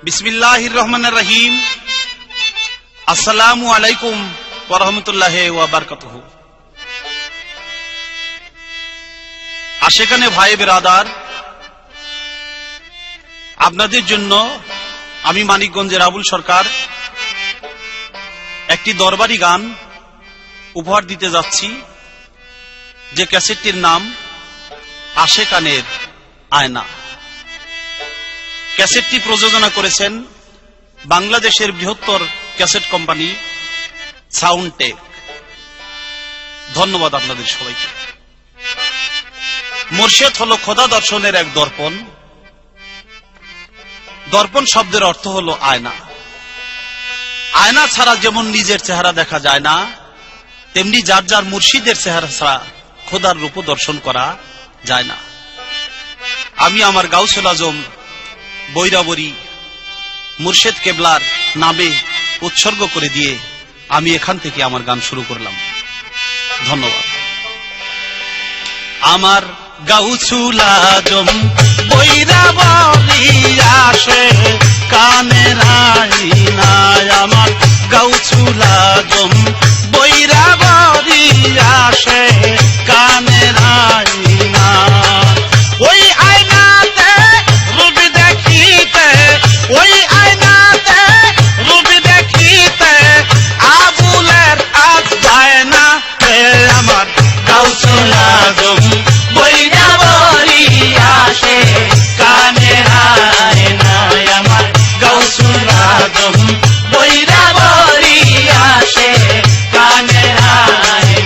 বিসমিল্লাহির রহমানির রহিম। আসসালামু আলাইকুম ওয়া রাহমাতুল্লাহি ওয়া বারাকাতুহু। আশেকানে ভাই বেরাদার, আপনাদের জন্য আমি মানিকগঞ্জের আবুল সরকার একটি দরবারি গান উপহার দিতে যাচ্ছি, যে ক্যাসেটটির নাম আশেকানের আয়না। ক্যাসেটটি প্রযোজনা করেছেন বাংলাদেশের বৃহত্তর ক্যাসেট কোম্পানি সাউন্ডটেক। ধন্যবাদ আপনাদের সবাইকে। মুর্শিদ হলো খোদা দর্শনের এক দর্পণ। দর্পণ শব্দের অর্থ হলো আয়না। আয়না ছাড়া যেমন নিজের চেহারা দেখা যায় না, তেমনি যার যার মুর্শিদের চেহারা ছাড়া খোদার রূপ দর্শন করা যায় না। আমি আমার গাউসুল আজম বৈরাবরী মুর্শিদ কেবলার নামে উৎসর্গ করে দিয়ে আমি এখান থেকে আমার গান শুরু করলাম। ধন্যবাদ। আমার গাউসুল আজম বৈরাবরী আসে কানের আয়নায়, আমার গাউসুল আজম বৈরাবরী আসে কানের আয়নায়। ওই আয়নাতে রূপ দেখিতে, ওই আয়নাতে রূপ দেখিতে আবুলের আজ যায় না। আমার গাউসুল আজম বৈরাবরী আসে কানের আয়নায়, আমার গাউসুল আজম বৈরাবরী আসে কানের আয়নায়।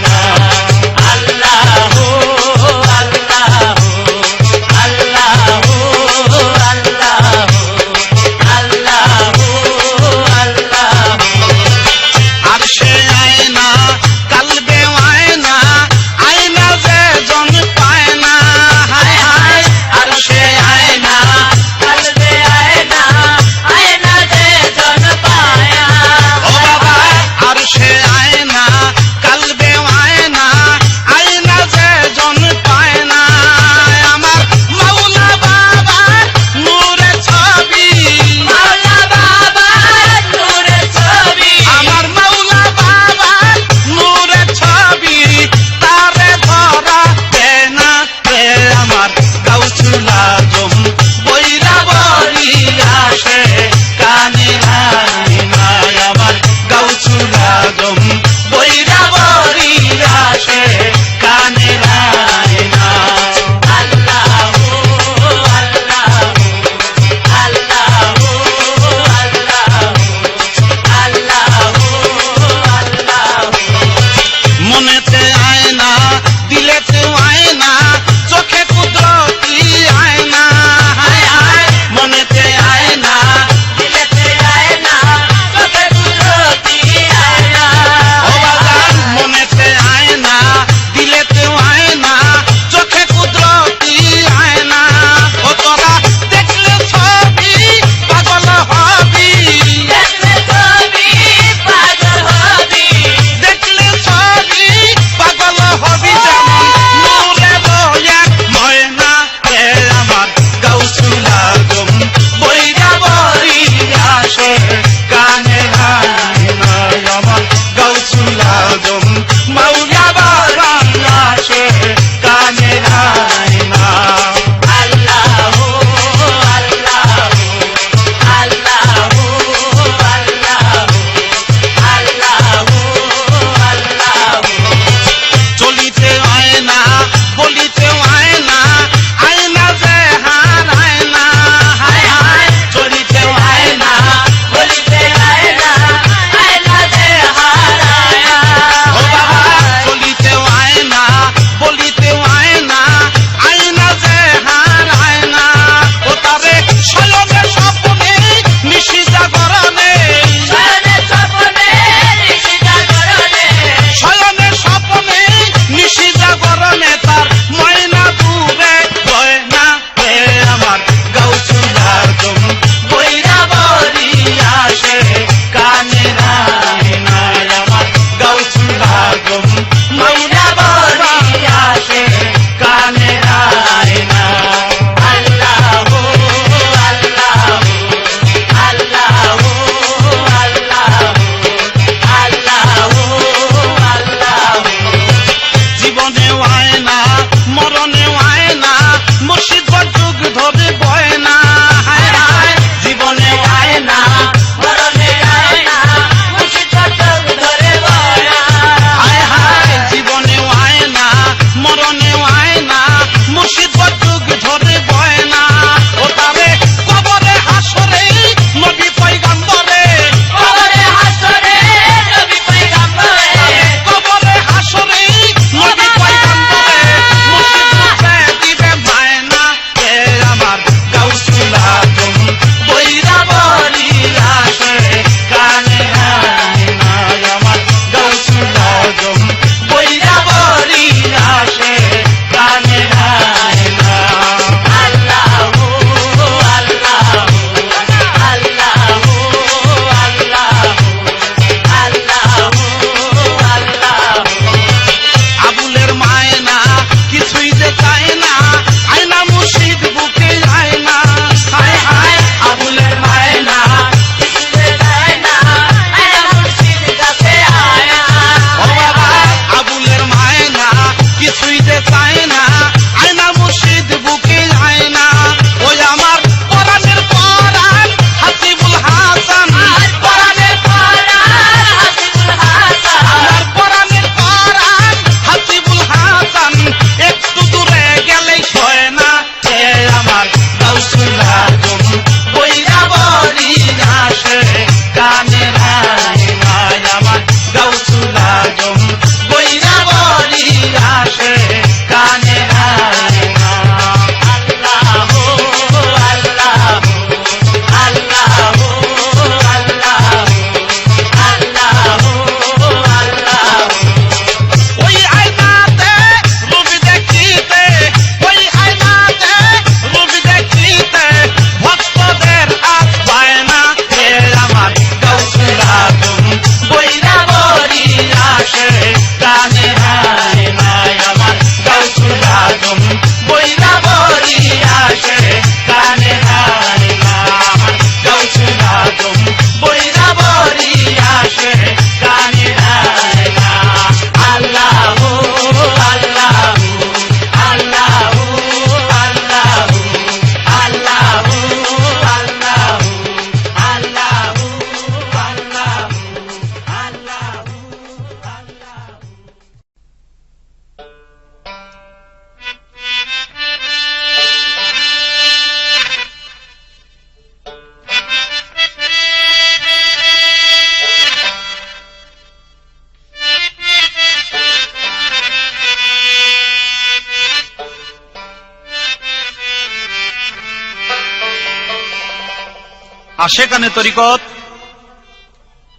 আশেকানে তরিকত,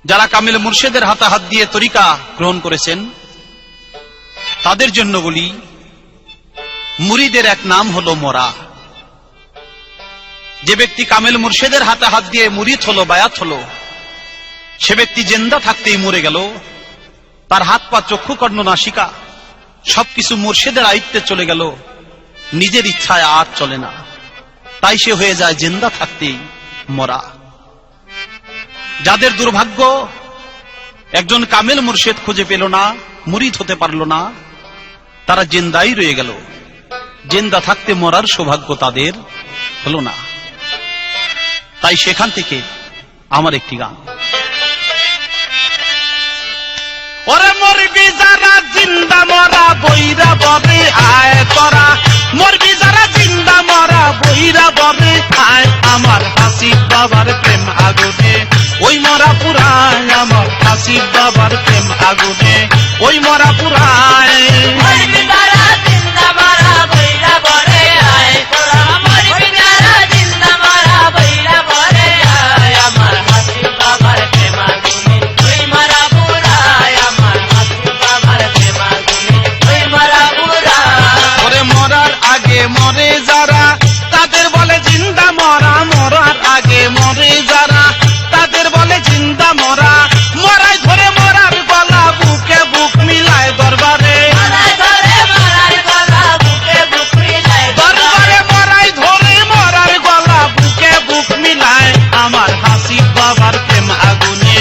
যারা কামিল মুর্শিদের হাতে হাত দিয়ে তরিকা গ্রহণ করেছেন, তাদের জন্য বলি, মুরিদের এক নাম হলো মরা। যে ব্যক্তি কামিল মুর্শিদের হাতে হাত দিয়ে মুরিদ হলো, বায়াত হলো, সে ব্যক্তি জিন্দা থাকতেই মরে গেল। তার হাত পা চক্ষু কর্ণ নাসিকা সবকিছু মুর্শিদের আয়ত্তে চলে গেল, নিজের ইচ্ছায় আর চলে না। তাই সে হয়ে যায় জিন্দা থাকতেই মরা। যাদের দুর্ভাগ্য, একজন কামিল মুর্শিদ খুঁজে পেল না, মুরিদ হতে পারল না, তারা জিন্দাই রয়ে গেল, জিন্দা থাকতে মরার সৌভাগ্য তাদের হলো না। তাই সেখান থেকে আমার একটি গান। ওরে মরবি যারা জিন্দা মরা বইরা ববে আয় তোরা, মরবি যারা জিন্দা মরা বইরা ববে আয়, আমার হাসিব বাবার প্রেম আগুনে ওই মরা পুরায়, আমার হাসিব বাবার প্রেম আগুনে ওই মরা পুরায়। মরবি যারা জিন্দা মরা বইরা ববে আয় তোরা, মরবি যারা জিন্দা মরা বইরা ববে আয়, আমার হাসিব বাবার প্রেম আগুনে ওই মরা পুরায়, আমার হাসিব বাবার প্রেম আগুনে ওই মরা পুরায়। ওরে মরার আগে মরে যারা, তাদের বলে জিন্দা মরা, মরার আগে মরে যারা, তাদের বলে জিন্দা মরা। মরাই ধরে মরার গলা, বুকে বুক মিলায় দরবারে, মরাই ধরে মরার গলা, বুকে বুক মিলায় দরবারে মরাই ধরে মরার গলা, বুকে বুক মিলায়, আমার হাসিব বাবার প্রেম আগুনে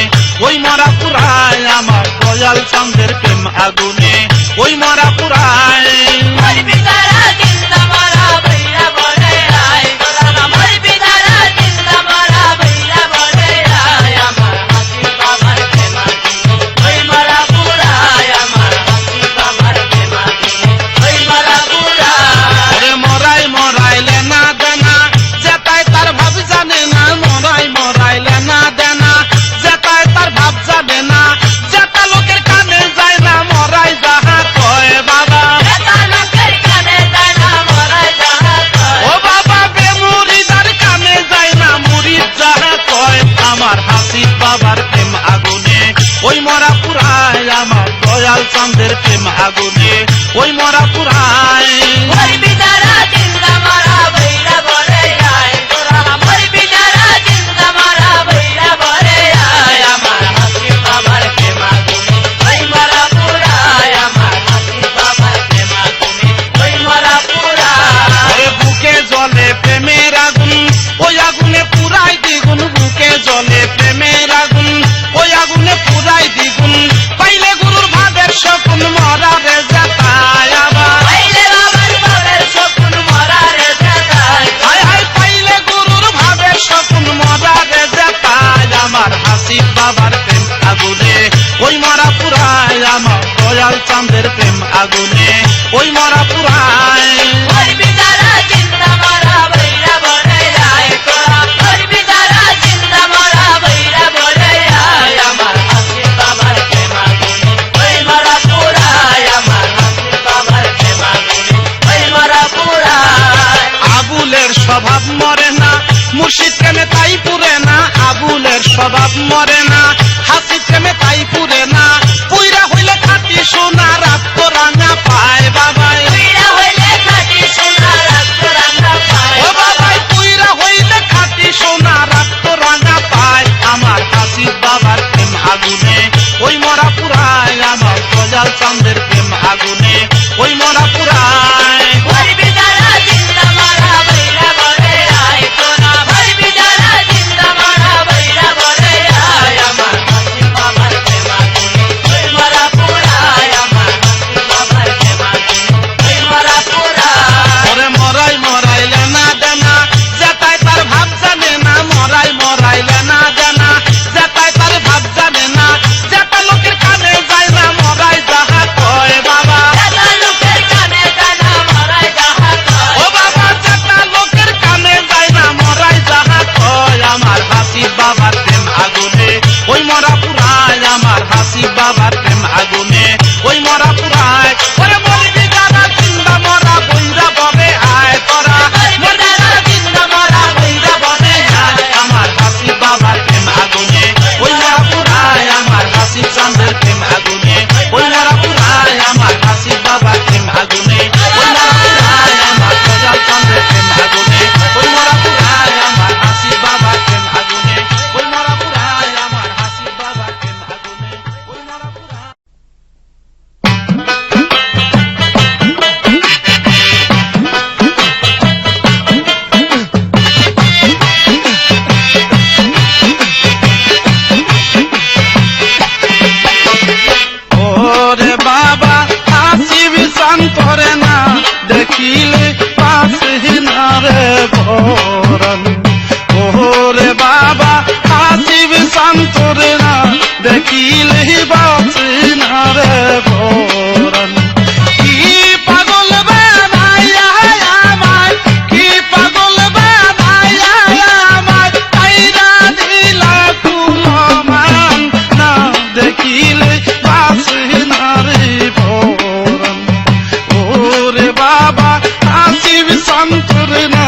ওই মরা পুরায়, আমার দয়াল চাঁদের প্রেম আগুনে ওই মরা পুরায়। মরবি যারা জিন্দা মরা বইরা ববে আয় তোরা, মরবি যারা জিন্দা মরা বইরা ববে আয়, আমার হাসিব বাবার প্রেম আগুনে ওই মরা পুরায়, আমার হাসিব বাবার প্রেম আগুনে ওই মরা পুরায়। ওরে মরাই মরাইলে না দেনা, যেটাই তার ভাব জানে না, মরাই মরাইলে না দেনা, যেটাই তার ভাব জানে না, যেটা লোকের কানে যায় না, মরাই যাহা কয় বাবা। এটা লোকের কানে যায় না, মরাই যাহা কয়। ও বাবা বেমুরিদার কানে যায় না, মুরিদ যাহা কয়, আমার হাসিব বাবার প্রেম আগুনে ওই মরা পুরায়, আমার দয়াল চাঁদের প্রেম আগুনে ওই মরা পুরায়। মরবি যারা জিন্দা মরা বইরা ববে আয় তোরা, মরবি যারা জিন্দা মরা বইরা ববে আয়, আমার হাসিব বাবার প্রেম আগুনে ওই মরা পুরায়, আমার হাসিব বাবার প্রেম আগুনে ওই মরা পুরায়। ওরে বুকে জলে প্রেমের আগুন, ওই আগুনে পুরাই দ্বিগুণ, বুকে জলে প্রেমের আগুন, ওই আগুনে পুরাই দ্বিগুণ, পাইলে গুরুর ভাবের শকুন মরারে যেতায় আবার। পাইলে বাবার বাবার শকুন মরারে যেতায়, হায় হায় পাইলে গুরুর ভাবের শকুন মরারে যেতায়, আমার হাসিব বাবার প্রেম আগুনে ওই মরা পুরায়, আমার দয়াল চাঁদের প্রেম আগুনে ওই মরা পুরায়। মরবি যারা জিন্দা মরা বইরা ববে আয় তোরা, মরবি যারা জিন্দা মরা বইরা ববে আয়, আমার হাসিব বাবার প্রেম আগুনে ওই মরা পুরায়, আমার হাসিব বাবার প্রেম আগুনে ওই মরা পুরায়। আবুলের স্বভাব মরে না, মুর্শিদ প্রেমে তাই পুরে না, আবুলের স্বভাব মরে না, হাসিব প্রেমে তাই পুরে না, পুইরা হইলে খাঁটি সোনা, রাত তো রাঙা পায় বাবাই। পুইরা হইলে খাঁটি সোনা, রাত রাঙা পায়। ও বাবাই পুইরা হইলে খাঁটি সোনা, রাত তো রাঙা পায়, আমার হাসিব বাবার প্রেম আগুনে ওই মরা পুরায়, আমার দয়াল চাঁদের প্রেম আগুনে ওই মরা পুরায়। মরবি যারা জিন্দা মরা বইরা ববে আয় তোরা, মরবি যারা জিন্দা মরা বইরা ববে আয়, আমার হাসিব বাবার প্রেম আগুনে ওই মরা পুরায়, আমার হাসিব বাবার প্রেম আগুনে ওই মরা পুরায়। ওরে মরাই মরাইলে না দেনা, যেটাই তার ভাব জানে না, মরাই মরাইলে না দেনা, যেটাই তার ভাব জানে না, যেটা লোকের কানে যায় না, মরাই যাহা কয় বাবা। এটা লোকের কানে যায় না, মরাই যাহা কয়। ও বাবা যেটা লোকের কানে যায় না, মরাই যাহা কয়, আমার হাসিব বাবার প্রেম আগুনে ওই মরা পুরায়, আমার হাসিব বাবার প্রেম আগুনে ওই মরা পুরায়। ওরে মরবি যারা জিন্দা মরা বইরা ববে আয় তোরা, মরবি যারা জিন্দা মরা বইরা ববে আয়, আমার হাসিব দেখিলে বাঁচে না রে পরাণ। ওরে বাবা হাসিব শান্তর না দেখিলে বাঁচে না রে পরাণ। কি পাগল বানাইয়া আমায়, কি পাগল বানাইয়া আমায়, কাইরা দিলা কুলমান না দেখিলে বাঁচে না রে পরাণ। ওরে বাবা হাসিব শান্তর না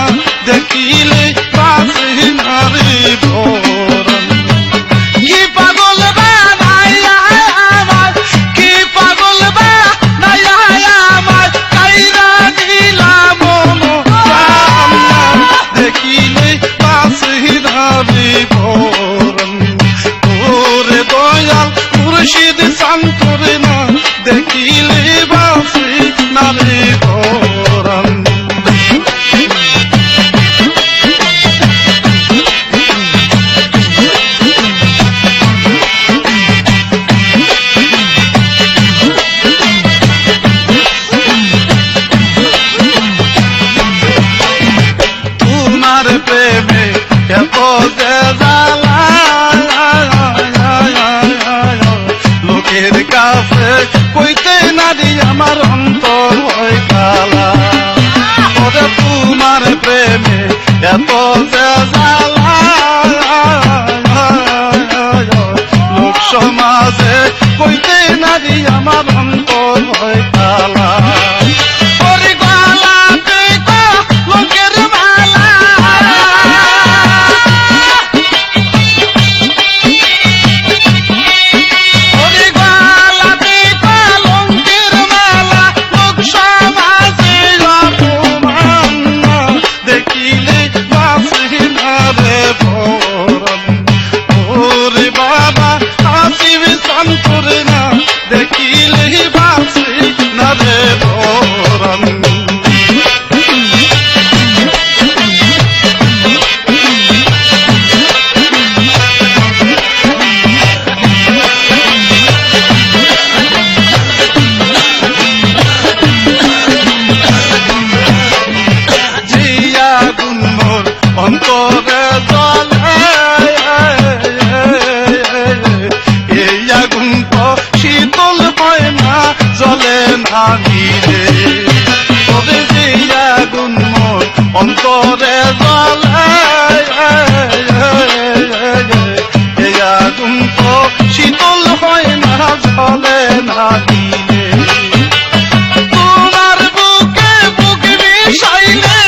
দেখিলে বাঁচে না রে পরাণ। কি পাগল বানাইয়া আমায়, কি পাগল বানাইয়া আমায়, কাইরা দিলা মন প্রাণ না দেখিলে বাঁচে না রে পরাণ। ওরে দয়াল মুর্শিদ শান্তর না দেখিলে বাঁচে না রে পরাণ। তোমার প্রেমে এত যে জ্বালা, লোকের কাছে কইতে নারী আমার অন্তর হয় কালা। ওরে তোমার প্রেমে এত যে জ্বালা, লোক সমাজে কইতে নারী আমার অন্তর হয় কালা। ওরে গলাতে তো লোকের মালা, ওরে গলাতে কলঙ্কের মালা, লোক সমাজে অপমান না দেখিলে বাঁচে না রে পরাণ। ওরে বাবা হাসিব শান্তর না দেখিলে বাঁচে না রে পরাণ। জিয়া গুণ মোর অন্তরে জ্বলে, এই আগুন তো শীতল হয় না জ্বলে না নিলে। তবে জিয়া গুণ মোর অন্তরে জ্বলে, এই আগুন তো শীতল হয় না জ্বলে না নিলে। তোমার বুকে বুক মিশাইলে,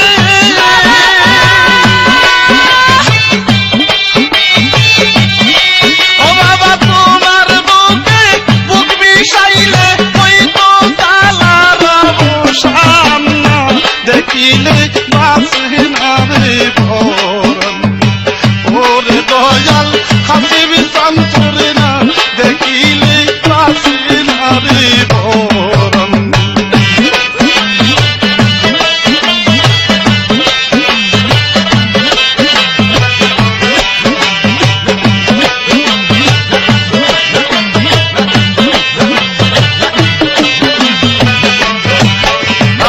ও বাবা তোমার বুকে বুক মিশাইলে ওই তো তালার অবসান না দেখিলে বাঁচে না রে পরাণ। ওরে দয়াল হাসিব শান্তর না দেখিলে বাঁচে না রে পরাণ।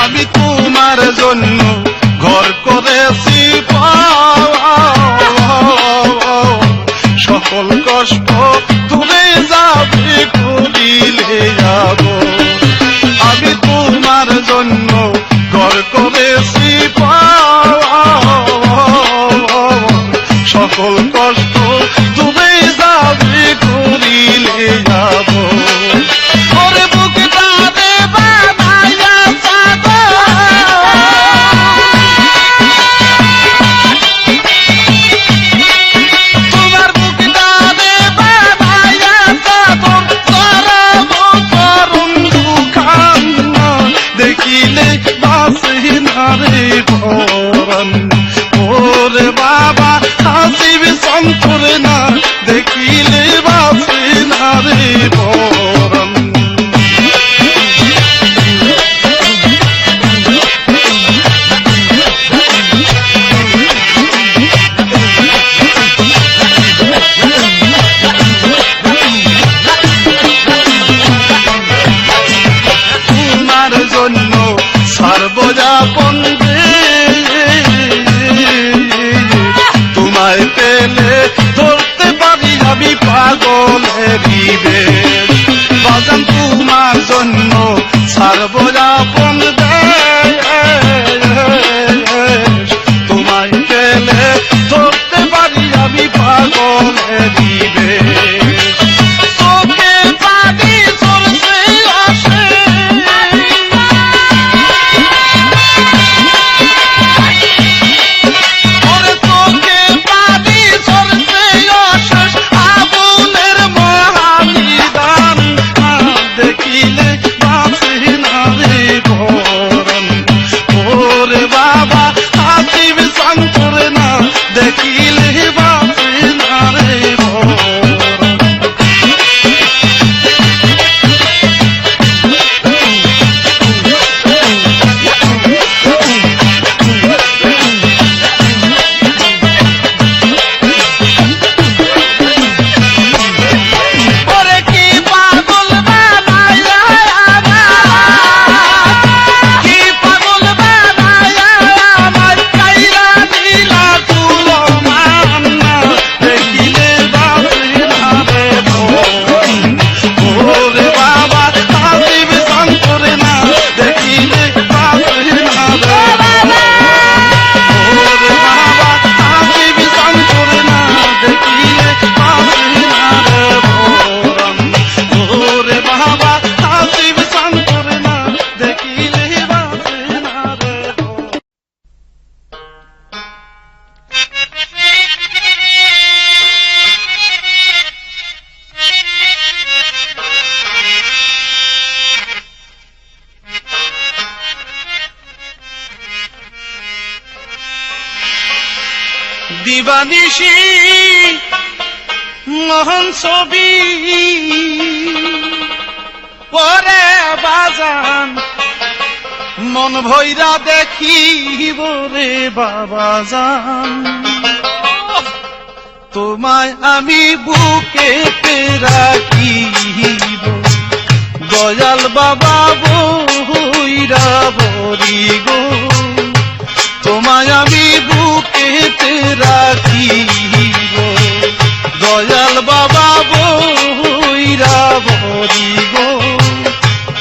আমি তোমার জন্য ঘর করেছি সকল কষ্ট দূরে যাবে করিলে যাব। আমি তোমার জন্য ঘর করেছি সকল কষ্ট দূরে যাবে করিলে যাব। ওরে বুকটা দে বানাইয়া সাগর, তোমার বুকটা দে বানাইয়া সাগর, চরম করুণ দুঃখান না দেখিলে বাঁচে না রে পরাণ। ওরে বাবা হাসিব শান্তর না দেখিলে বাঁচে না রে পরাণ। তোমার জন্য সর্বদা পাগলেরই বেশ। বাজান তোমার জন্য ছাড়বো আপন দেশ, তোমায় পেলে ধরতে পারি আমি পাগলেরই বেশ। চোখে পানি ঝরছে আসে, ওরে চোখে পানি ঝরছে অশেষ আগুনের মহানিদান, দেখিলে বাঁচে না রে পরাণ। ওরে বাবা হাসিব শান্তর না, দেখিলে বাঁচে না রে পরাণ। ওরে কি পাগল বানায়া আমার, কি পাগল বানায়া আমার, কাইরা দিলা তুলো মান্না, দেখিলে বাঁচে না রে পরাণ। ওরে বাবা হাসিব শান্তর না, দেখিলে বাঁচে না রে পরাণ। ওরে বাবা হাসিব শান্তর না, দেখিলে বাঁচে না রে পরাণ। ওরে বাবা হাসিব শান্তর না, দেখিলে বাঁচে না রে পরাণ। দিবানিশি মোহন ছবি পরে বাজান, মন ভৈরা দেখিব রে বাবা জান। তোমায় আমি বুকেতে রাখিব, দয়াল বাবা বইরা বরি গো। তোমায় আমি বুকেতে রাখিব, দয়াল বাবা বইরা বরি গো।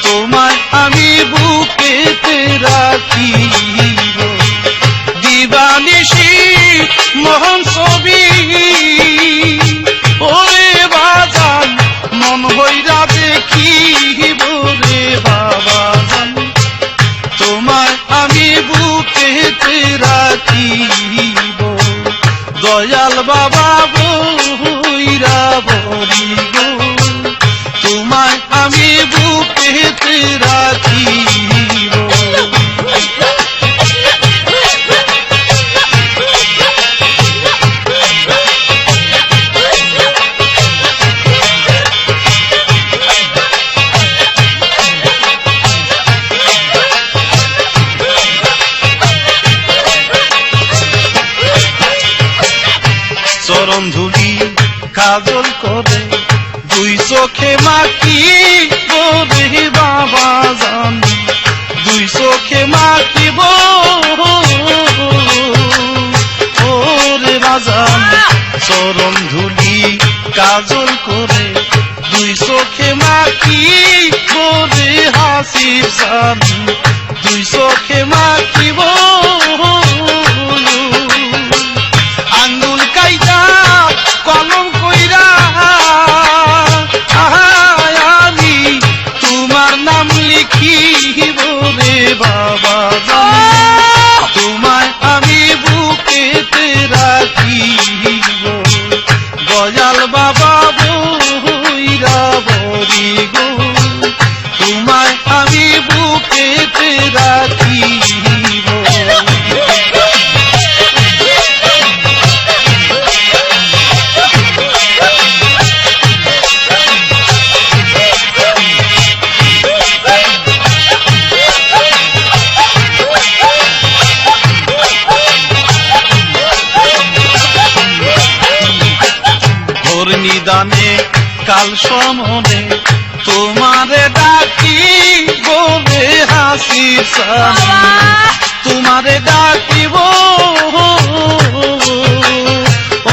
তোমায় আমি বুকেতে রাখিব, দিবানিশি মোহন ছবি ওরে বাজান, মন হইরা দেখিব রে বাবা জান। তোমায় আমি বুকেতে রাখিব, দয়াল বাবা বইরা বরি গো। তোমায় আমি বুকেতে রাখিব। চরণ ধুলি কাজল করে, দুই চোখে মাখি রে বাবা জান, দুই চোখে মাখিব ওরে বাজান। চরণ ধুলি কাজল করে, দুই চোখে মাখি রে হাসিব জান, দুই চোখে মাখিব। আঙ্গুল কাইটা কলম কইরা আমি তোমার নাম লিখিব রে বাবা জান। তোমায় আমি বুকেতে রাখিব, দয়াল বাবা বইরা বরি গো। তোমায় আমি বুকেতে রাখিব। নিদানে কাল সমনে তোমারে ডাকি বলে হাসি তোমারে ডাকিব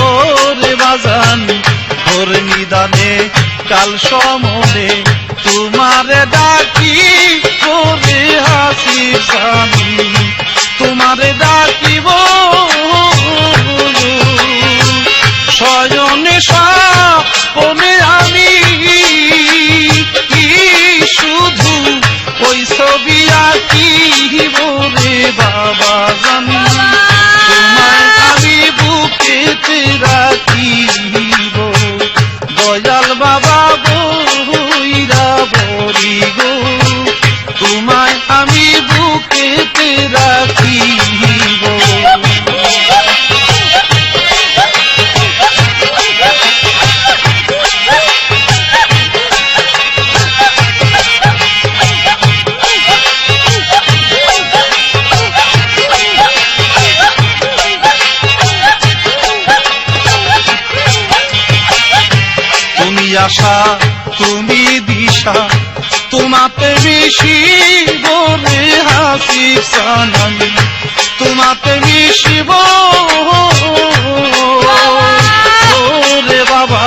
ওরে বাজান ওরে কাল সমনে তোমারে ডাকি বলে হাসির সানি তোমারে ডাকিব শয়নে স্বপ্নে আমি শুধু ওই ছবি আঁকিব রে বাবা জানি তোমায় আমি বুকেতে রাখিব দয়াল বাবা বইরা বরি গো তোমায় আমি বুকেতে রাখিব তুমি আশা তুমি দিশা তোমাতে মিশিব রে হাসি সানামি তোমাতে মিশিব রে বাবা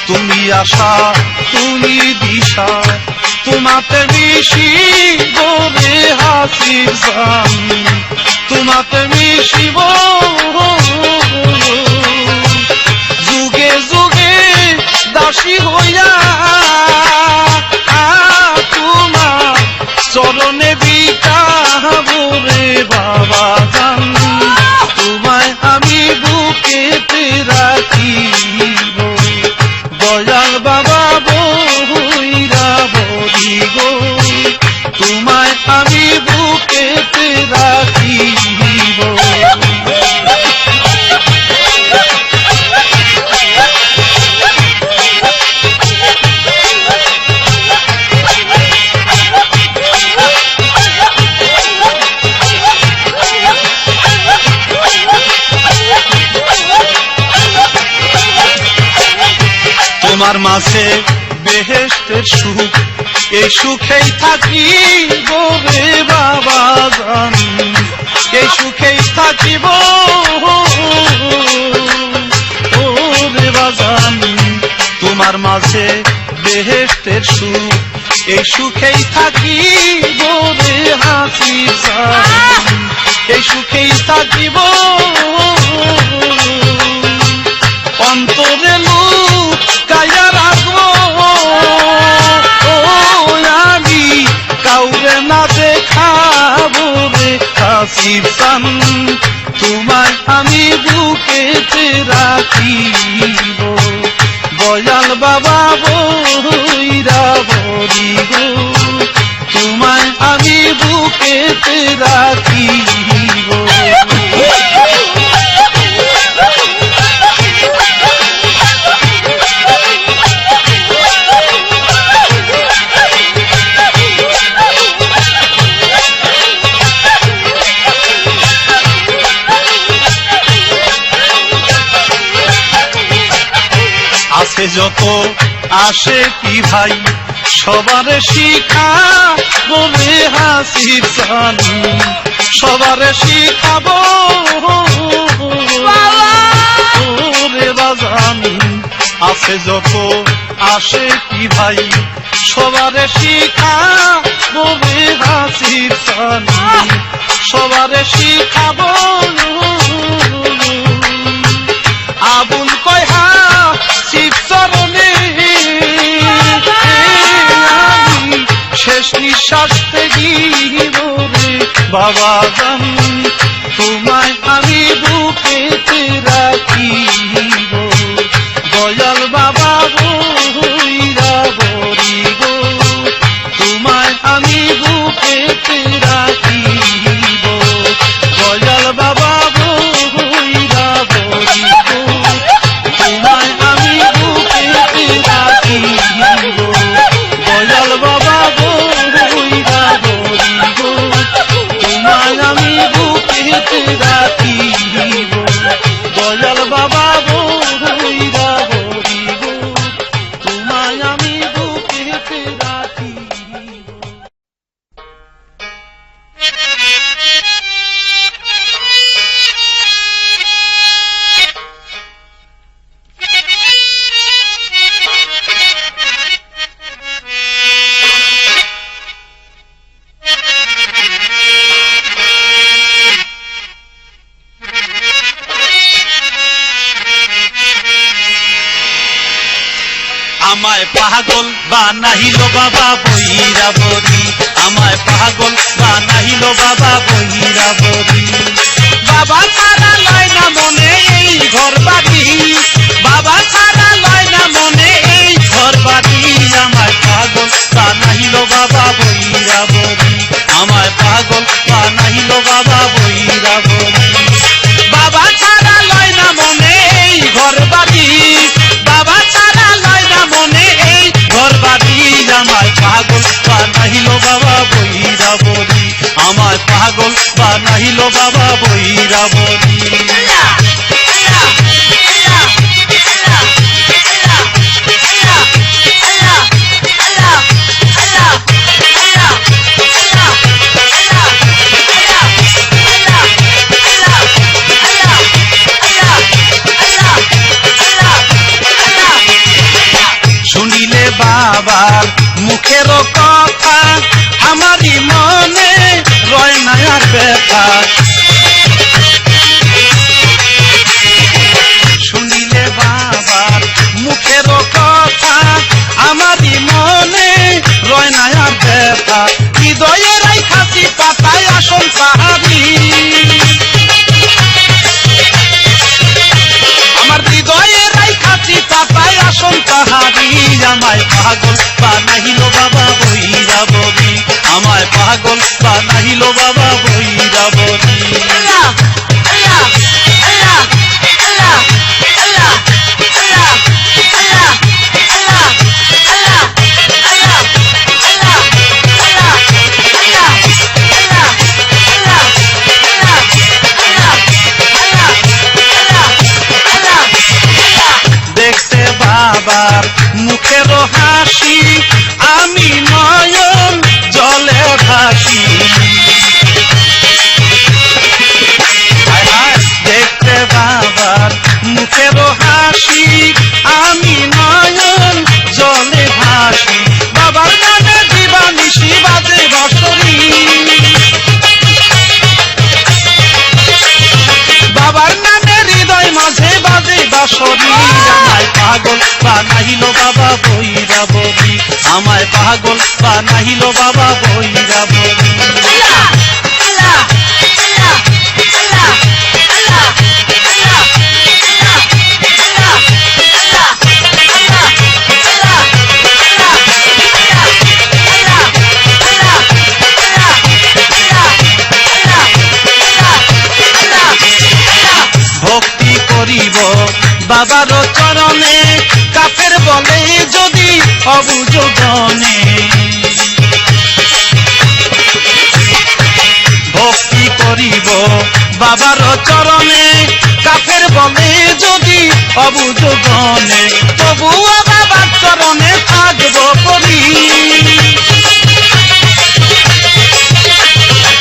তুমি আশা তুমি দিশা তোমাতে মিশিব রে হাসি সানামি তোমাতে মিশিব যুগে যুগে দাসী হইয়া তোমার চরণে বিকাব রে বাবা জান তোমায় আমি বুকেতে রাখিব দয়াল বাবা বইরা বলি গো তোমায় আমি বুকেতে রাখিব তোমার মাঝে বেহেশতের সুখ এই সুখেই থাকি রে বাবা জান এই সুখেই থাকিব ও রে বাজান তোমার মাঝে বেহেশতের সুখ এই সুখেই থাকি রে হাসি জান এই সুখেই থাকিব অন্তরে লুক কায়া রাখবো আমি কাউরে না দেখাবো রে হাসির সান তোমায় আমি বুকেতে রাখিব দয়াল বাবা বইরা বলি গো তোমায় আমি বুকেতে রাখিব আছে যত আসে কি ভাই সবার শিখা বলে হাসির জানি সবার শিখাবো রে বাজানি আছে যত আসে কি ভাই সবার শিখা বলে হাসির জানি সবার শিখাবো আবুল কয় শিব চরণে আমি শেষ নিঃশ্বাস ত্যাগিব রে বাবা জান তোমায় আমি বুকেতে রাখিব দয়াল বাবা বইরা বলি গো তোমায় আমি বুকেতে রাখিব দয়াল বাবা বইরা বলি গো তোমায় আমি বুকেতে রাখিব দয়াল বাবা বইরা বলি গো তোমায় আমি বুকেতে রাখিব দয়াল বাবা আমায় পাগল বানাইল বাবা বৈরাবরী, আমায় পাগল বানাইল বাবা বৈরাবরী। বাবা ছাড়া লয় না মনে এই ঘর বাড়ি, বাবা ছাড়া লয় না মনে এই ঘর বাড়ি। আমায় পাগল বানাইল বাবা বৈরাবরী, আমায় পাগল বানাইল বাবা বৈরাবরী। বাবা ছাড়া লয় না মনে এই ঘর বাড়ি, বাবা ছাড়া লয় না মনে এই ঘর বাড়ি। আমায় পাগল বানাইল বাবা বৈরাবরী, আমায় পাগল বানাইল বাবা বৈরাবরী। শুনিলে বাবার মুখের কথা আমারই মনে রয় না আর ব্যথা। শুনিলে বাবার মুখের কথা আমারই মনে রয় না আর ব্যথা। হৃদয়ের এই খাসি পাতায় আসন পাহাড়ি, আমার হৃদয়ের এই খাসি পাতায় আসন পাহাড়ি। আমায় পাগল বানাইল বাবা বৈরাবরী, আমায় পাগল বানাইল বাবা বৈরাবরী। দেখতে বাবার মুখের হাসি আমি নয়ন জলে ভাসি। দেখতে বাবার মুখের হাসি আমি নয়ন জলে ভাসি। বাবার নামে দিবানিশি বাজে বসরি, বাবার নামে হৃদয় মাঝে বাজে বাঁশরি। আমায় পাগল বানাইল বাবা বৈরাবরী, আমায় পাগল বানাইল বাবা বৈরাবরী। ভক্তি করিব বাবার চরণে, কাফের বলে যদি অবুঝ গণে। ভক্তি করিব বাবার চরণে, কাফের বলে যদি অবুঝ গণে। তবুও বাবার চরণে থাকব করি,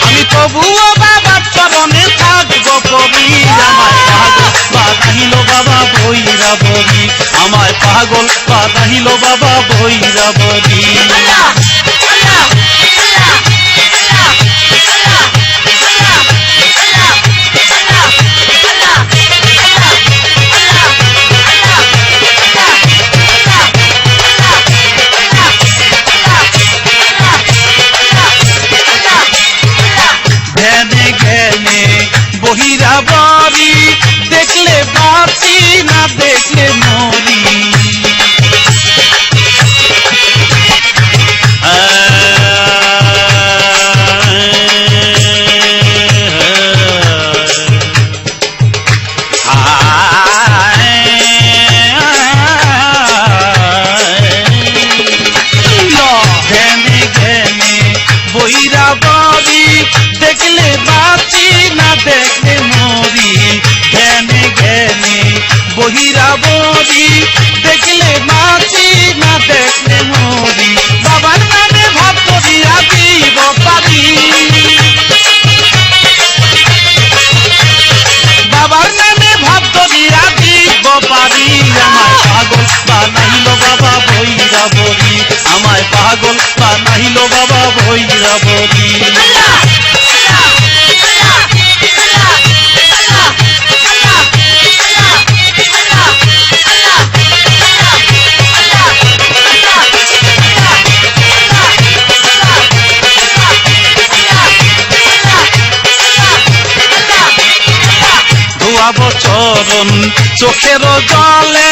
আমি তবুও বাবার চরণে থাকব করি। আমায় পাগল বানাইল বাবা বৈরাবরী, আমায় পাগল বানাইল বাবা বৈরাবরী। ধ্যানে জ্ঞানে বহিরাবরী, দেখলে বাঁচি না দেখলে মরি। ধ্যানে জ্ঞানে বহিরাবরী, দেখলে বাঁচি না দেখলে মরি। ধ্যানে জ্ঞানে বহিরাবরী, দেখলে বাঁচি না দেখলে মরি। বাবার নামে ভাব করিয়া দিব পারি, বাবার নামে ভাব করিয়া দিব পারি। আমায় পাগল বানাইল বাবা বৈরাবরী, আমায় পাগল বানাইল বাবা বৈরাবরী। চরণ চোখের জলে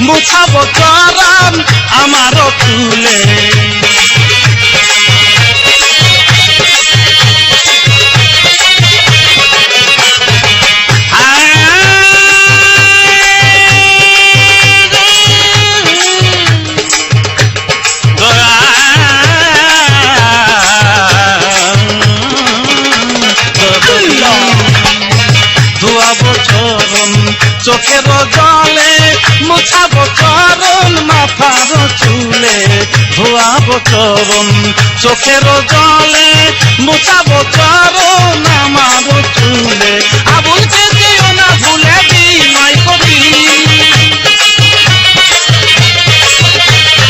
মুছাবো চরণ আমারও চুলে চোখের জলে মুছাবো চরণ মাথার চুলে ধোয়াবো চরণ চোখের জলে মুছাবো চরণ আমার চুলে আবুলকে যেও না ভুলে বিনয় করি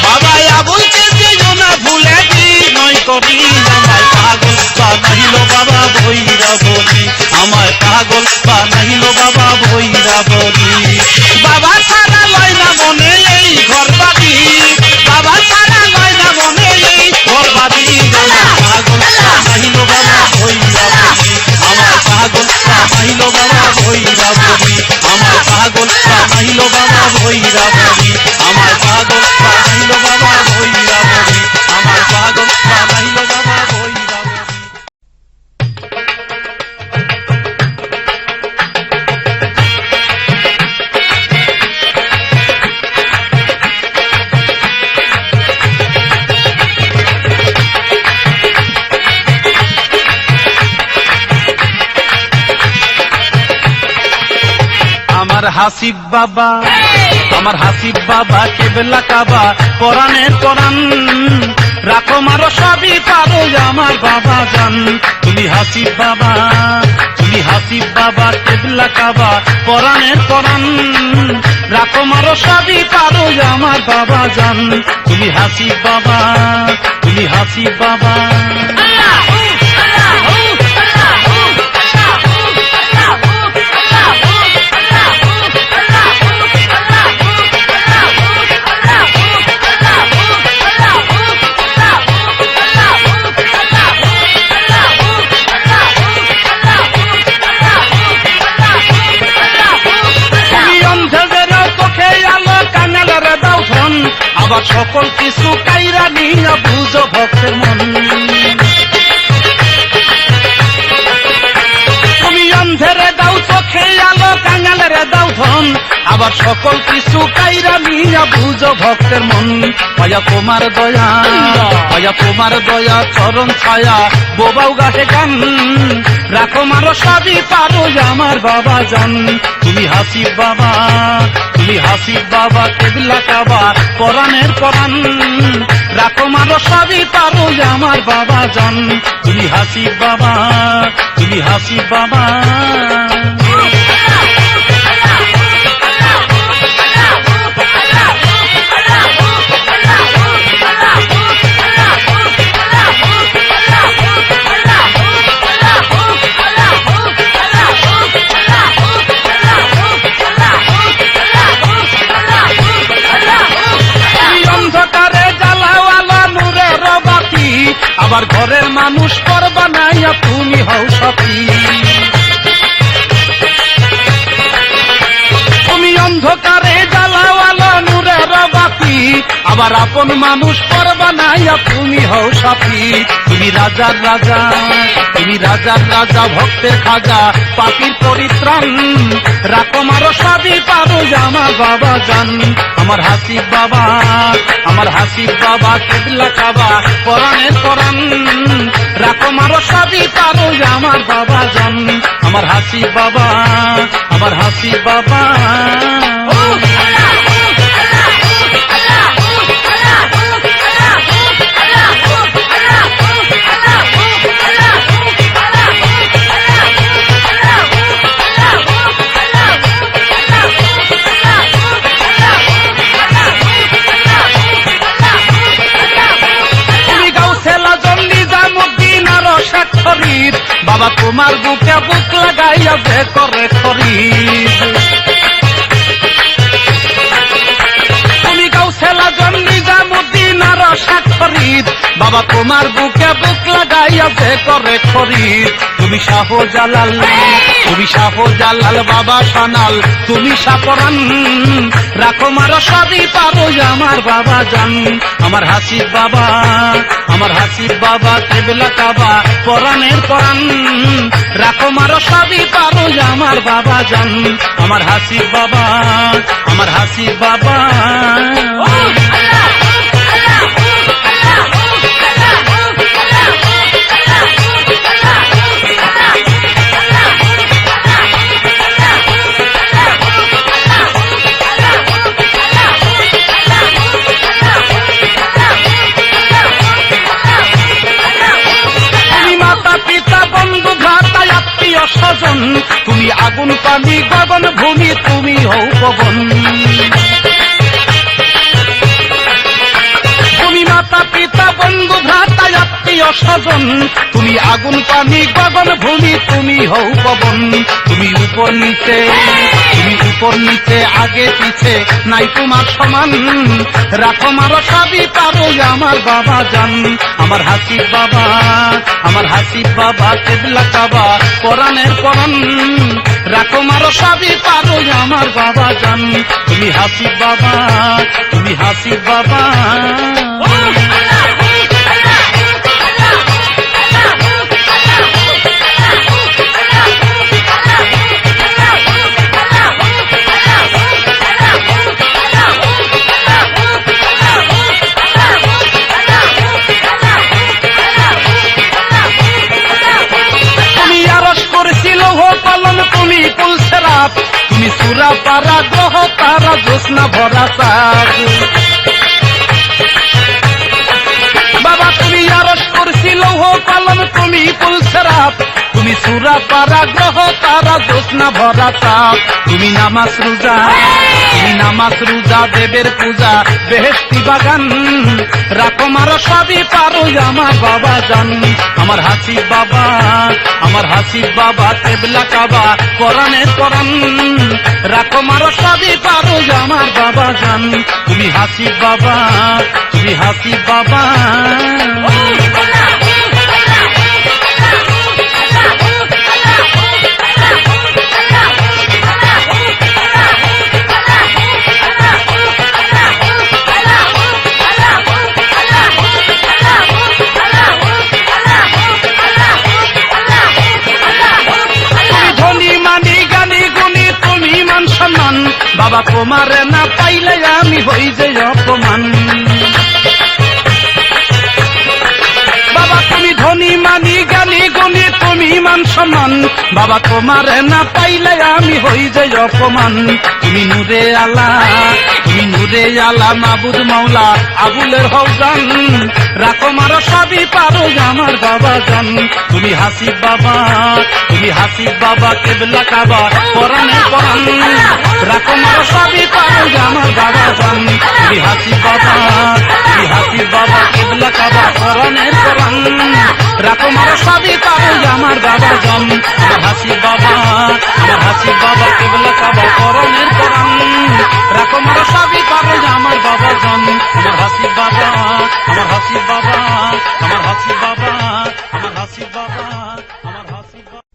বাবা আবুলকে যেও না ভুলে বিনয় করি আমায় পাগল বানাইল বাবা ভৈরবী আমায় পাগল বানাইল বাবা ভৈরবী বাবা ছাড়া লয় না মনে এই ঘর বাড়ি বাবা ছাড়া লয় না মনে এই ঘর বাড়ি পাগল বানাইল বাবা ভৈরবী আমার পাগল বানাইল বাবা ভৈরবী আমার পাগল বানাইল বাবা ভৈরবী আমার পাগল বানাইল বাবা ভৈরবী আমার পাগল বানাইল বাবা ভৈরবী আমার হাসিব বাবা কেবলা কাবা পরাণের পরাণ রাখো মারো সবই পারো আমার বাবা জান তুমি হাসিব বাবা কেবলা কাবা পরাণের পরাণ রাখো মারো সবই পারো আমার বাবা জান তুমি হাসিব বাবা আবার সকল কিছু কাইরা নিয়া বুঝো ভক্তের মন তুমি অন্ধেরে দাও চোখে আলো কাঙালেরে দাও ধন আবার সকল কিছু কাইরা নিয়া বুঝো ভক্তের মন পায়া তোমার দয়া চরণ ছায়া বোবাও গাছে গান রাখো মারো সবই পারো আমার বাবা জান তুমি হাসিব বাবা কেবলা কাবা পরাণের পরাণ রাখো মারো সবই পারো আমার বাবা জান তুমি হাসিব বাবা আবার ঘরের মানুষ করবা নাইয়া তুমি হও সাথী তুমি অন্ধকারে জ্বালাওয়ালা নূরের বাতি আবার আপন মানুষ করবা নাইয়া তুমি হও সাথী তুমি রাজার রাজা ভক্তের খাজা পাপির পরিত্রাণ রাখো মারো সবই পারো আমার বাবা জান আমার হাসিব বাবা কেবলা কাবা পরাণের পরাণ রাখো মারো সবই পারো আমার বাবা জান আমার হাসিব বাবা বাবা তোমার বুকে বুক লাগাইয়া বে করে খরিদ তুমি গাউছেলা জন্মি জামুদ্দিন আর স্বাক্ষর ফরিদ বাবা তোমার বুকে বুক লাগাইয়া যে করে খরিদ তুমি শাহজালাল তুমি শাহজালাল বাবা সানাল তুমি সাপরান রাখো মারো সবই পাবো আমার বাবা জান আমার হাসিব বাবা আমার হাসিব বাবা কেবলা কাবা পরাণের পরাণ রাখো মারো সবই পাবো আমার বাবা জান আমার হাসিব বাবা আমার হাসিব বাবা স্বজন তুমি আগুন পানি গগন ভূমি তুমি হও পবন তুমি মাতা পিতা বন্ধু ভ্রাতা আত্মীয় স্বজন তুমি আগুন পানি গগন ভূমি তুমি হও পবন তুমি উপর নিচে আগে পিছে নাই তোমার সমান রাখো মারো সবই পাবো আমার বাবা জান আমার হাসিব বাবা কেবলা কাবা পরাণের পরাণ রাখো মারো সবই পাবো আমার বাবা জান তুমি হাসিব বাবা তুমি পুলসেরাত তুমি সুরা পারা গ্রহ তারা জ্যোৎস্না ভরা চাঁদ বাবা তুমি আরশ কুরসি লৌহ কলম তুমি পুলসেরাত তুমি সুরা পারা গ্রহ তারা জ্যোৎস্না ভরা চাঁদ তুমি নামাজ রোজা দেবের পূজা বেহেশতি বাগান রাখো মারো সবই পারো আমার বাবা জান আমার হাসিব বাবা কেবলা কাবা পরাণের পরাণ রাখো মারো সবই পারো আমার বাবা জান তুমি হাসিব বাবা বাবা তোমার না পাইলে আমি হই যে অপমান বাবা তুমি ধনী মানি জ্ঞানী গুণী তুমি মান সম্মান বাবা তোমার না পাইলে আমি হই যে অপমান তুমি নূরে আলা মাবুদ মাওলা আবুলের হওজান রাখো মারো সবই পারো আমার বাবা জান তুমি হাসিব বাবা কেবলা কাবা পরাণের পরাণ রাখো মারো সবই পারো আমার বাবা জান তুমি হাসিব বাবা কেবলা কাবা পরাণের পরাণ রাখো মারো সবই পারো আমার বাবা জান আমার হাসিব বাবা কেবলা কাবা পরাণের পরাণ রাখো মারো সবই পারো আমার বাবা জান আমার হাসিব বাবা আমার হাসিব বাবা আমার হাসিব বাবা আমার হাসিব বাবা আমার হাসিব বাবা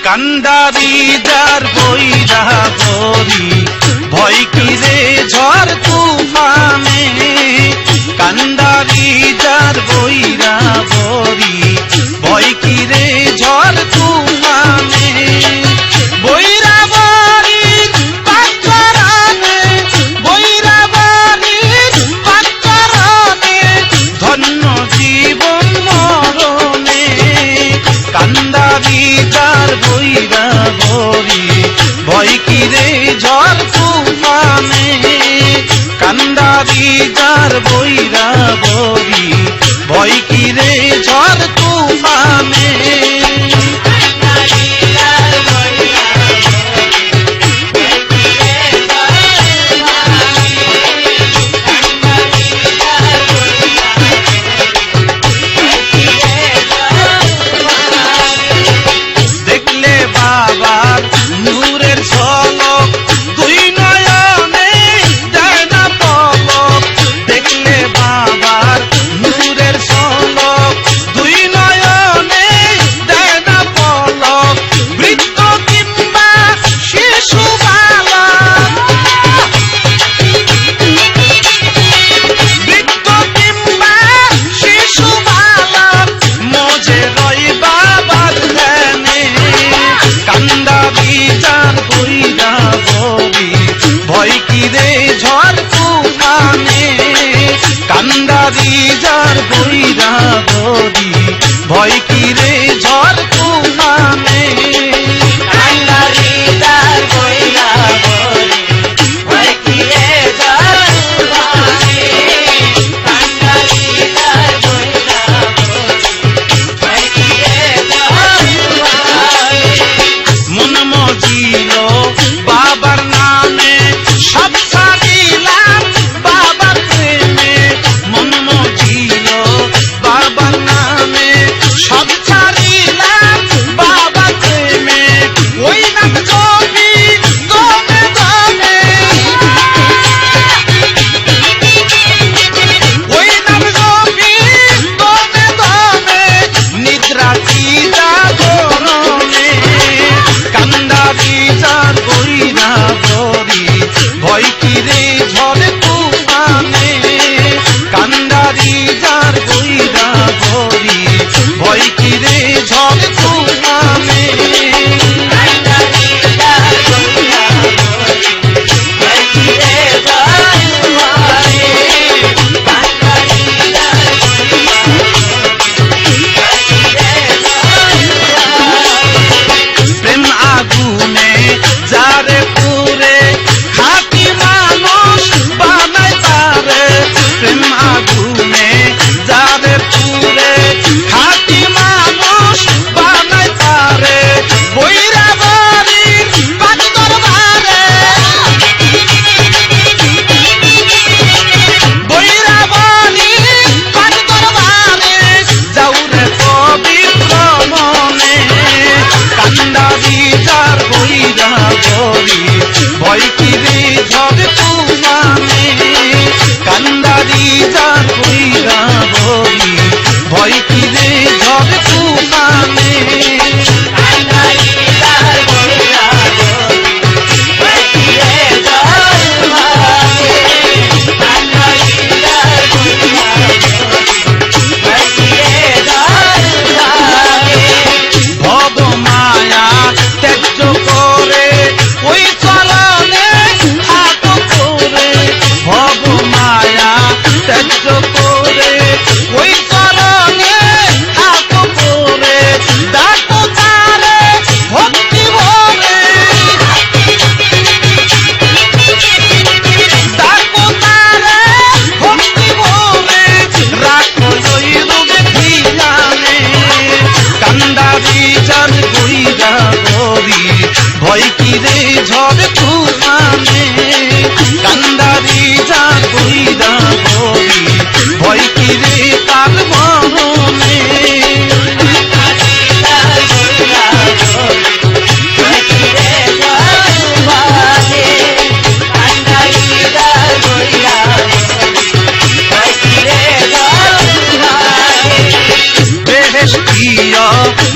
কান্দারি যার বইরা বরি ভয় কি রে ঝড় তুফানে কান্দারি যার বইরা বরি ভয় কি রে ঝড় তুফানে বইরা বরি পাকরানে বইরা বরি পাকরানে ধন্য জীবন মরণে কান্দারি যার বইরা বরি ভয় কি রে ঝড় তুফানে কান্দারি যার বইরা বরি ভয় কি রে ঝড় তুফানে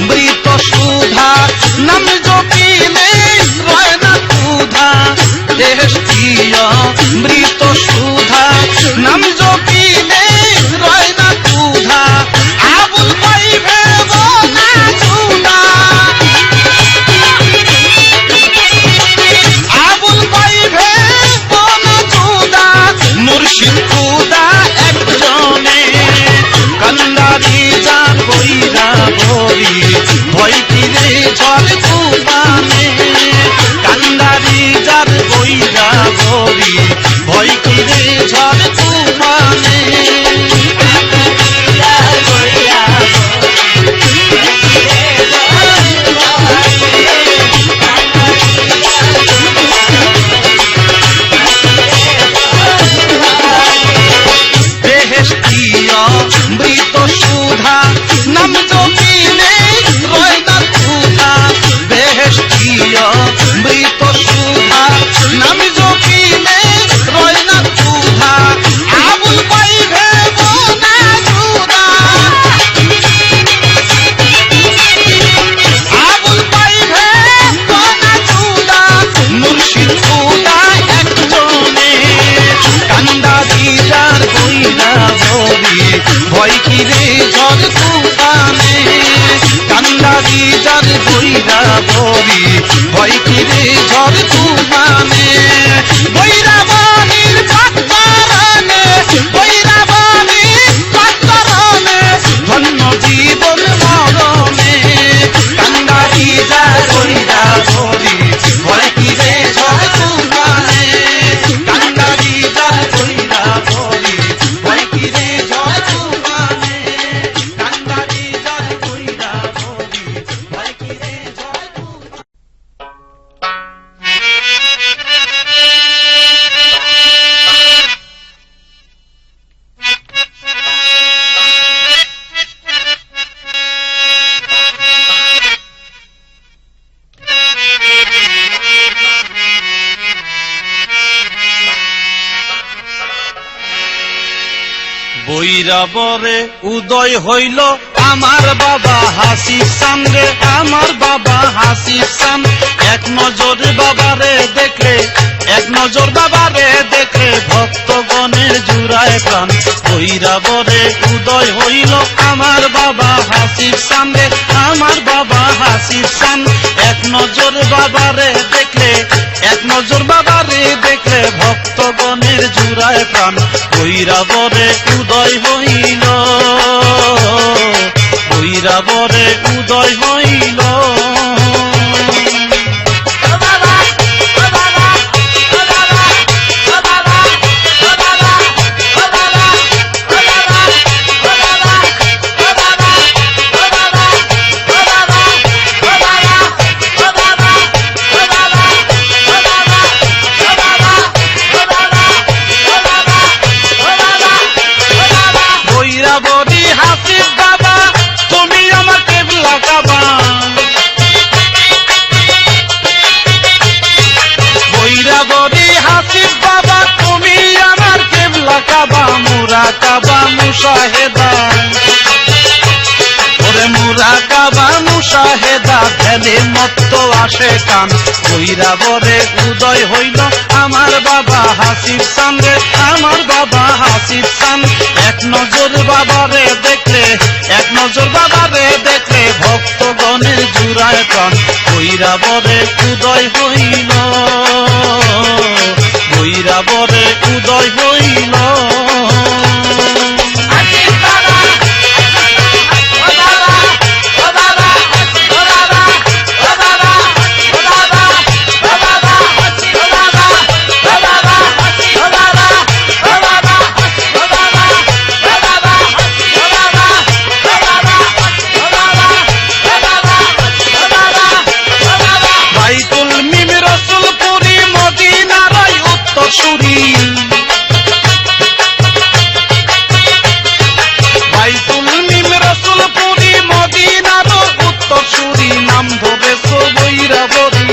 মৃত সুধা নাম জপিলে রয় না ক্ষুধা দেশপ্রিয় মৃত সুধা নাম জপিলে রয় না ক্ষুধা আবুল পাইবে না ক্ষুধা আবুল পাইবে না ক্ষুধা মুর্শিদ খুদা একজনে কান্দারি যার বইরা ভরি ভয় কিরে ঝড় তুফানে কান্দারি যার বইরা ভরি ভয় কিরে ঝড় তুফানে দেশপ্রিয় মৃত সুধা নাম জপিলে রয় না ক্ষুধা দেশপ্রিয় মৃত সুধা নাম জপিলে রয় না ক্ষুধা আবুল পাইবে না ক্ষুধা আবুল পাইবে না ক্ষুধা মুর্শিদ খুদা একজনে কান্দারি যার বইরা ভরি ভয় কিরে ঝড় তুফানে কান্দারি যার বইরা ভরি ভয় কিরে ঝড় তুফানে বৈরাবণীর পাত্তারানে বৈরাবণীর পাত্তারানে ধন্য জীবন মরণে কান্দারি যার বইরা ভরি ভয় কিরে ঝড় তুফানে কান্দারি যার বইরা ভরি ভয় কিরে ঝড় তুফানে কান্দারি যার বইরা ভরি ভয় কিরে ঝড় তুফানে বৈরাবরে উদয় হইল আমার বাবা হাসিব চান রে আমার বাবা হাসিব চান এক নজর বাবারে দেখলে এক নজর বাবারে দেখলে ভক্তগণের জুড়ায় প্রাণ বৈরাবরে উদয় হইল আমার বাবা হাসিব চান রে আমার বাবা হাসিব চান এক নজর বাবারে দেখলে এক নজর বাবারে দেখলে ভক্তগণের জুড়ায় প্রাণ বৈরাবরে উদয় হইল বৈরাবরে উদয় হইল বৈরাবরী হাসিব বাবা তুমি আমার কেবলা কাবা বৈরাবরী হাসিব বাবা তুমি আমার কেবলা কাবা মুরা কাবা মুশাহেদা ওরে মুরা কাবা মুশাহেদা ধ্যানে মত্ত আসে কান বৈরাবরে উদয় হইল আমার বাবা হাসিব চান রে আমার বাবা হাসিব চান এক নজর বাবারে দেখলে এক নজর বাবারে দেখলে ভক্তগণের জুড়ায় প্রাণ বৈরাবরে উদয় হইল বৈরাবরে উদয় হইল বাইতুল মিম রসুলপুরি মদিনার উত্তরসূরি বাইতুল মিম রসুলপুরি মদিনার উত্তরসূরি নাম ধরে বৈরাবরী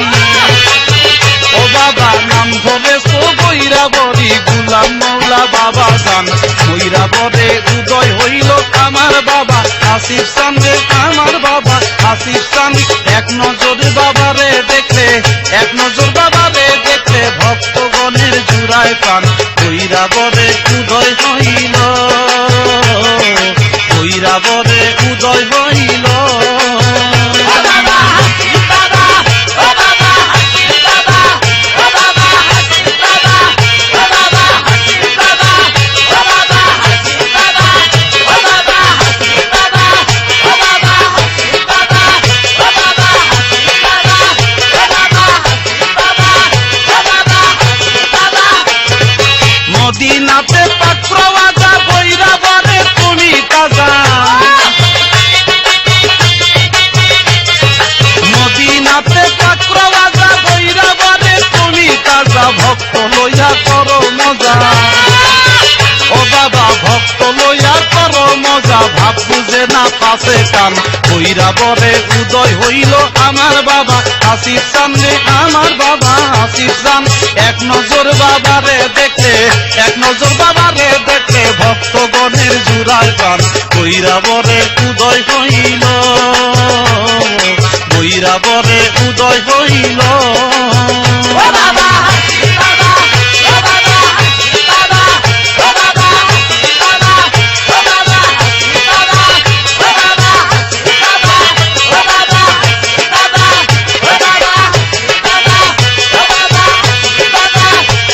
ও বাবা নাম ধরে বৈরাবরী গুলাম মৌলা বাবা গান বৈরাবরে উদয় হইল আমার বাবা হাসিব চান রে আমার বাবা হাসির চান এক নজর বাবারে দেখলে এক নজর বাবারে দেখলে ভক্তগণের জুড়ায় প্রাণ ভৈরবরে উদয় হইল ভৈরবরে উদয় হইল ও বাবা হাসির বাবা ও বাবা হাসির বাবা ও বাবা হাসির বাবা ও বাবা হাসির বাবা ও বাবা হাসির বাবা ও বাবা হাসির বাবা ও বাবা হাসির বাবা ও বাবা হাসির বাবা ও বাবা হাসির বাবা ও বাবা হাসির বাবা মদিনাতে পাত্রওয়াজা ভৈরবরে তুমি তাজা মদিনাতে পাত্রওয়াজা ভৈরবরে তুমি তাজা ভক্ত লইয়া করো মজা ও বাবা ভক্ত লইয়া করো মজা ভাব বুঝে না পাশে কান ভৈরবরে উদয় হইল আমার বাবা হাসির সামনে আমার বাবা হাসির সান এক নজর বাবারে দেখলে এক নজর বাবারে দেখলে ভক্তগণের জুড়ায় প্রাণ ভৈরবরে উদয় হইল ভৈরবরে উদয় হইল ও বাবা হাসির বাবা ও বাবা হাসির বাবা ও বাবা হাসির বাবা ও বাবা হাসির বাবা ও বাবা হাসির বাবা ও বাবা হাসির বাবা ও বাবা হাসির বাবা ও বাবা হাসির বাবা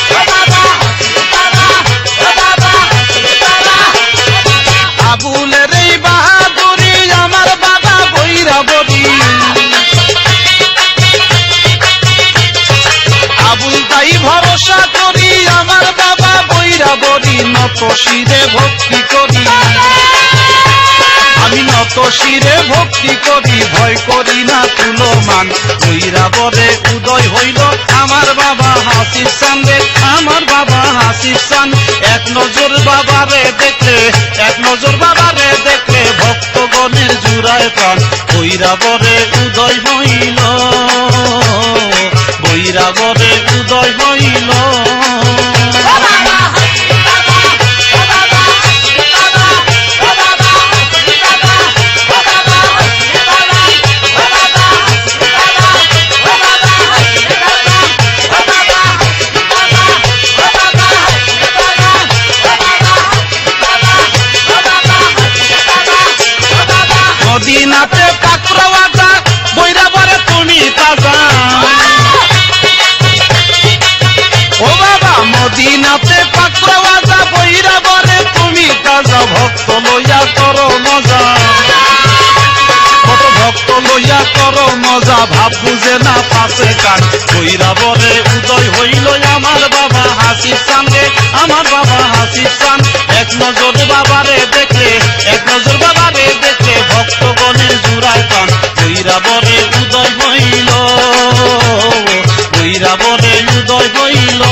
ও বাবা হাসির বাবা ও বাবা হাসির বাবা আবুলের এই বাহাদুরি আমার বাবা ভৈরবরী আবুল তাই ভরসা করি আমার বাবা ভৈরবরী নত শিরে ভক্তি করি আমি নত শিরে ভক্তি করি ভয় করি না তুলমান ভৈরবরে উদয় হইল আমার বাবা হাসির চান রে আমার বাবা হাসির চান এক নজর বাবারে দেখলে এক নজর বাবারে দেখলে ভক্তগণের জুড়ায় প্রাণ ভৈরবরে উদয় হইল ভৈরবরে উদয় হইল ও বাবা হাসির বাবা ও বাবা হাসির বাবা ও বাবা হাসির বাবা ও বাবা হাসির বাবা ও বাবা হাসির বাবা ও বাবা হাসির বাবা ও বাবা হাসির বাবা ও বাবা হাসির বাবা ও বাবা হাসির বাবা ও বাবা হাসির বাবা ও বাবা মদিনাতে পাত্রওয়াজা ভৈরবরে তুমি তাজা ও বাবা মদিনাতে পাত্রওয়াজা ভৈরবরে তুমি তাজা ভক্ত লইয়া করো মজা কত ভক্ত লইয়া করো মজা ভাব বুঝে না পাশে কান ভৈরবরে উদয় হইল আমার বাবা হাসির সামনে আমার বাবা হাসির চান এক নজর বাবারে দেখলে এক নজর বাবারে দেখলে ভক্তগণের জুড়ায় প্রাণ ভৈরবরে উদয় হইল ভৈরবরে উদয় হইল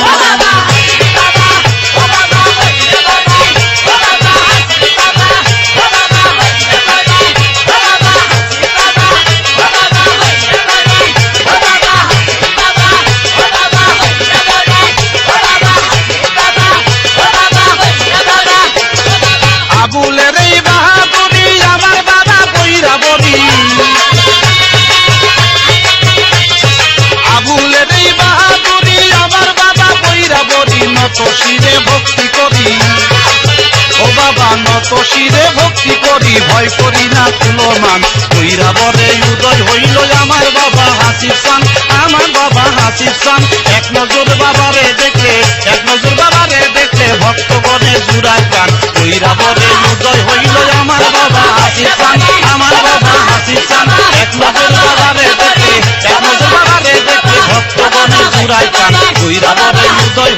ও বাবা হাসির বাবা ও বাবা হাসির বাবা ও বাবা হাসির বাবা ও বাবা হাসির বাবা ও বাবা হাসির বাবা ও বাবা হাসির বাবা ও বাবা হাসির বাবা ও বাবা হাসির বাবা ও বাবা হাসির বাবা ও বাবা হাসির বাবা আবুলের এই বাহাদুরি আমার বাবা ভৈরবরী আবুলের এই বাহাদুরি আমার বাবা ভৈরবরী নত শিরে ভক্তি করি ও বাবা নত শিরে ভক্তি করি ভয় করি না তুলমান ভৈরবরে উদয় হইল আমার বাবা হাসির চান আমার বাবা হাসির চান এক নজর বাবারে দেখলে এক নজর বাবারে দেখলে ভক্তগণের জুড়ায় প্রাণ ভৈরবরে উদয় হইল আমার বাবা হাসির চান আমার বাবা হাসির চান এক নজর বাবারে দেখলে এক নজর বাবারে দেখলে ভক্তগণের জুড়ায় প্রাণ ভৈরবরে উদয়